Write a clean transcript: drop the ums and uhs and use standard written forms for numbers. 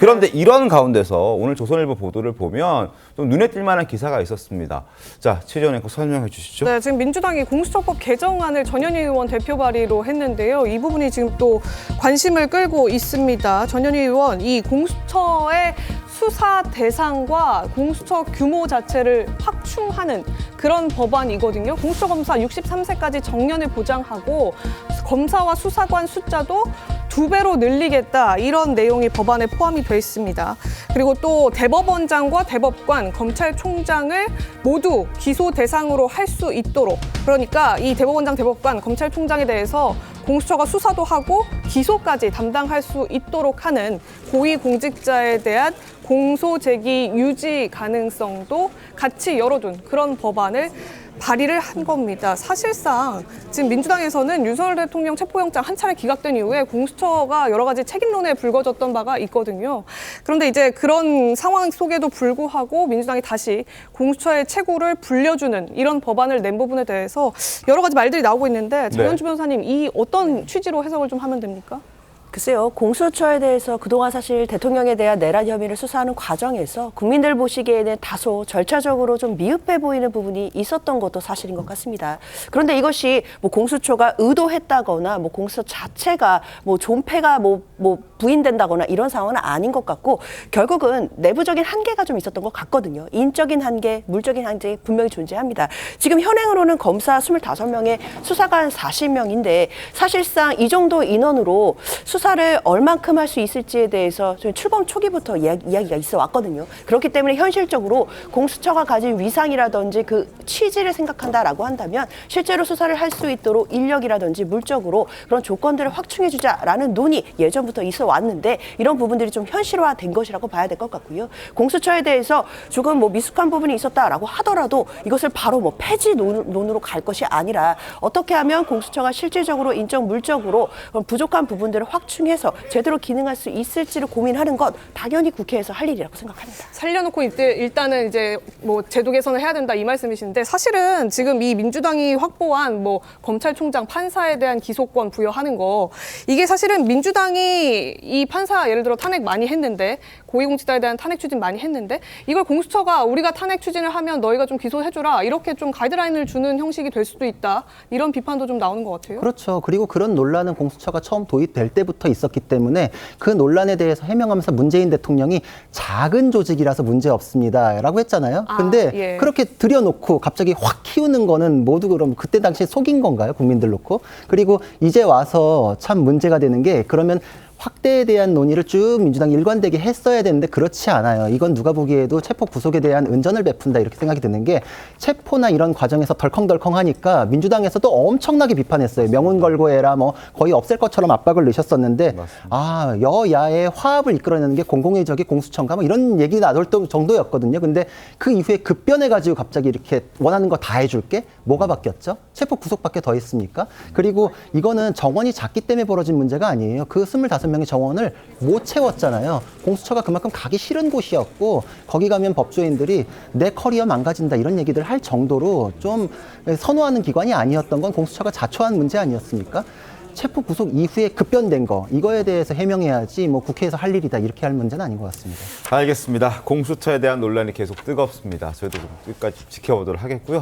그런데 이런 가운데서 오늘 조선일보 보도를 보면 좀 눈에 띌 만한 기사가 있었습니다. 자, 최지원 앵커 설명해 주시죠. 네, 지금 민주당이 공수처법 개정안을 전현희 의원 대표 발의로 했는데요. 이 부분이 지금 또 관심을 끌고 있습니다. 전현희 의원, 이 공수처의 수사 대상과 공수처 규모 자체를 확충하는 그런 법안이거든요. 공수처 검사 63세까지 정년을 보장하고 검사와 수사관 숫자도 2배로 늘리겠다, 이런 내용이 법안에 포함이 돼 있습니다. 그리고 또 대법원장과 대법관, 검찰총장을 모두 기소 대상으로 할 수 있도록, 그러니까 이 대법원장, 대법관, 검찰총장에 대해서 공수처가 수사도 하고 기소까지 담당할 수 있도록 하는 고위공직자에 대한 공소 제기 유지 가능성도 같이 열어둔 그런 법안을 발의를 한 겁니다. 사실상 지금 민주당에서는 윤석열 대통령 체포영장 한 차례 기각된 이후에 공수처가 여러 가지 책임론에 불거졌던 바가 있거든요. 그런데 이제 그런 상황 속에도 불구하고 민주당이 다시 공수처의 체구를 불려주는 이런 법안을 낸 부분에 대해서 여러 가지 말들이 나오고 있는데, 장현주 변호사님, 이 어떤 취지로 해석을 좀 하면 됩니까? 글쎄요, 공수처에 대해서 그동안 사실 대통령에 대한 내란 혐의를 수사하는 과정에서 국민들 보시기에는 다소 절차적으로 좀 미흡해 보이는 부분이 있었던 것도 사실인 것 같습니다. 그런데 이것이 뭐 공수처가 의도했다거나 뭐 공수처 자체가 뭐 존폐가 뭐 부인된다거나 이런 상황은 아닌 것 같고, 결국은 내부적인 한계가 좀 있었던 것 같거든요. 인적인 한계, 물적인 한계 분명히 존재합니다. 지금 현행으로는 검사 25명에 수사관 40명인데 사실상 이 정도 인원으로 수사를 얼만큼 할 수 있을지에 대해서 저희 출범 초기부터 이야기가 있어 왔거든요. 그렇기 때문에 현실적으로 공수처가 가진 위상이라든지 그 취지를 생각한다라고 한다면 실제로 수사를 할 수 있도록 인력이라든지 물적으로 그런 조건들을 확충해주자라는 논의 예전부터 있어 왔는데, 이런 부분들이 좀 현실화된 것이라고 봐야 될 것 같고요. 공수처에 대해서 조금 뭐 미숙한 부분이 있었다라고 하더라도 이것을 바로 뭐 폐지론으로 갈 것이 아니라 어떻게 하면 공수처가 실질적으로 인적 물적으로 부족한 부분들을 확충해서 제대로 기능할 수 있을지를 고민하는 것 당연히 국회에서 할 일이라고 생각합니다. 살려놓고 일단은 이제 뭐 제도 개선을 해야 된다, 이 말씀이신데, 사실은 지금 이 민주당이 확보한 뭐 검찰총장, 판사에 대한 기소권 부여하는 거, 이게 사실은 민주당이 이 판사 예를 들어 탄핵 많이 했는데, 고위공직자에 대한 탄핵 추진 많이 했는데, 이걸 공수처가 우리가 탄핵 추진을 하면 너희가 좀 기소해주라, 이렇게 좀 가이드라인을 주는 형식이 될 수도 있다, 이런 비판도 좀 나오는 것 같아요. 그렇죠. 그리고 그런 논란은 공수처가 처음 도입될 때부터 있었기 때문에 그 논란에 대해서 해명하면서 문재인 대통령이 작은 조직이라서 문제 없습니다라고 했잖아요. 근데 예. 그렇게 들여놓고 갑자기 확 키우는 거는 모두 그럼 그때 당시에 속인 건가요? 국민들 놓고. 그리고 이제 와서 참 문제가 되는 게, 그러면 확대에 대한 논의를 쭉 민주당이 일관되게 했어야 되는데 그렇지 않아요. 이건 누가 보기에도 체포 구속에 대한 은전을 베푼다, 이렇게 생각이 드는 게, 체포나 이런 과정에서 덜컹덜컹 하니까 민주당에서도 엄청나게 비판했어요. 명운 걸고 해라, 뭐 거의 없앨 것처럼 압박을 넣으셨었는데, 아, 여야의 화합을 이끌어내는 게 공공의 적이 공수처인가, 뭐 이런 얘기 나올 정도였거든요. 근데 그 이후에 급변해가지고 갑자기 이렇게 원하는 거 다 해줄게? 뭐가 바뀌었죠? 체포 구속밖에 더 했습니까? 그리고 이거는 정원이 작기 때문에 벌어진 문제가 아니에요. 그 25명의 정원을 못 채웠잖아요. 공수처가 그만큼 가기 싫은 곳이었고, 거기 가면 법조인들이 내 커리어 망가진다, 이런 얘기들 할 정도로 좀 선호하는 기관이 아니었던 건 공수처가 자초한 문제 아니었습니까? 체포 구속 이후에 급변된 거, 이거에 대해서 해명해야지 뭐 국회에서 할 일이다, 이렇게 할 문제는 아닌 것 같습니다. 알겠습니다. 공수처에 대한 논란이 계속 뜨겁습니다. 저희도 좀 끝까지 지켜보도록 하겠고요.